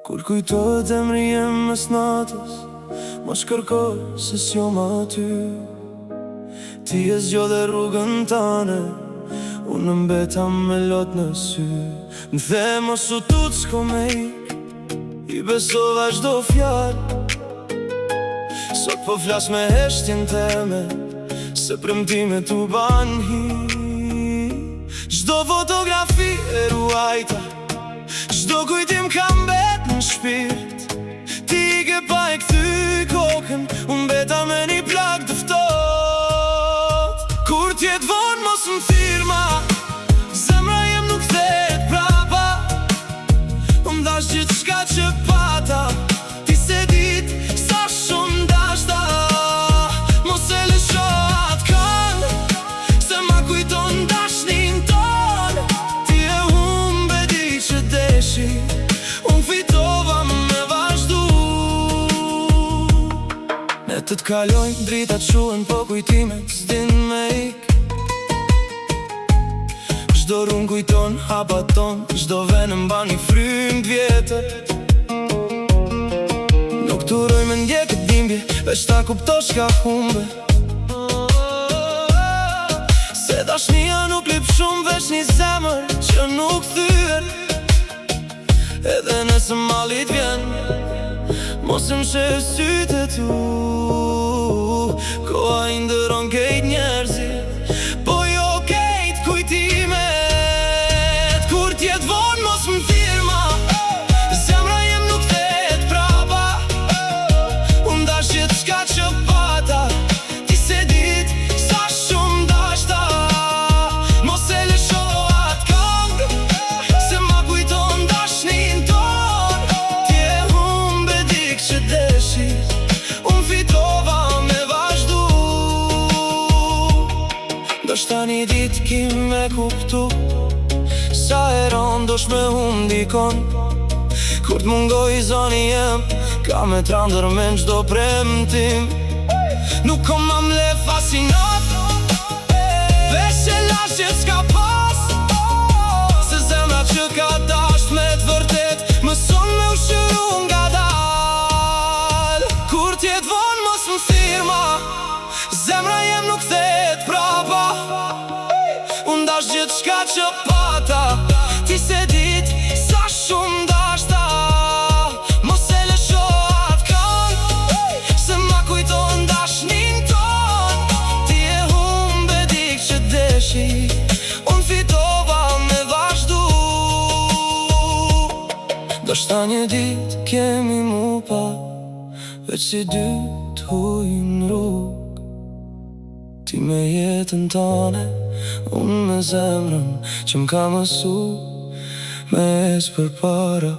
Kur kujtohet emri jem mes natës, ma shkërkoj se s'jom aty. Ti e zgjodhe rrugën tane, unë mbeta me lot në sy. M'the mos u tut s'ko me ik, i besova çdo fjallë. Sot po flas me heshtjen teme, se premtimet u ban hi. Çdo fotografi e ruajta, çdo kujtim ka mbet në shpirt. Ti i ke pa e kthy kokën, unë mbeta me një plak të ftoht. Kur t'jet vonë mos m'thirma, zemra jem nuk kthehet prapa. M'dash gjithçka që pata, ti se dit sa shumë dashta. Mos e lësho atë këngë, se ma kujton dashnin ton. Ti e humbe di që deshi, unë fitova me vazhdu. Netët t'kalojnë, dritat shuen, po kujtimet s'din me ik. Çdo rrugë kujton hapat ton, çdo venë mban një frym t'vjetër. Nuk turoj me ndje këtë dhimbje, veç ta kuptosh ka humbe. Se dashnia nuk lip shumë, veç një zemër që nuk thyet. Edhe nëse malit vjen, mos më shef sytë e tu. Koha i ndëron kejt njerëzit, po jo kejt kujtimet. Kur t'jet vonë mos më thirma, zemra jem nuk kthehet prapa. Unë dash gjithçka që pata, ti se dit sa shumë dashta. Mos e lësho atë këngë, se ma kujton dashnin ton. Ti e humbe dik që deshi, unë fitova me vazhdu. Ndoshta një dit ki me kuptu, sa heron dosh me dikon. Kur t'mungoj zoni jem, ka me trandër me n'gjdo premtim. Nuk kom ma mle fascinat, veç e lash që s'ka pas. Se zemra që ka dasht me t'vërtet, mëson me u shëru nga dal. Kur t'jet vonë mos më thirma, zemra jem nuk kthehet prapa. Unë dash gjithçka që pata, ti se dit sa shumë dashta. Mos e lësho atë këngë, se ma kujton dashnin ton. Ti e humbe dik që deshi, unë fitova me vazhdu. Ndoshta një dit kemi mu pa, veç si dy t'hujnë rrugë. Ti me jetën tane, unë me zemrën që m'ka mësu me es për para.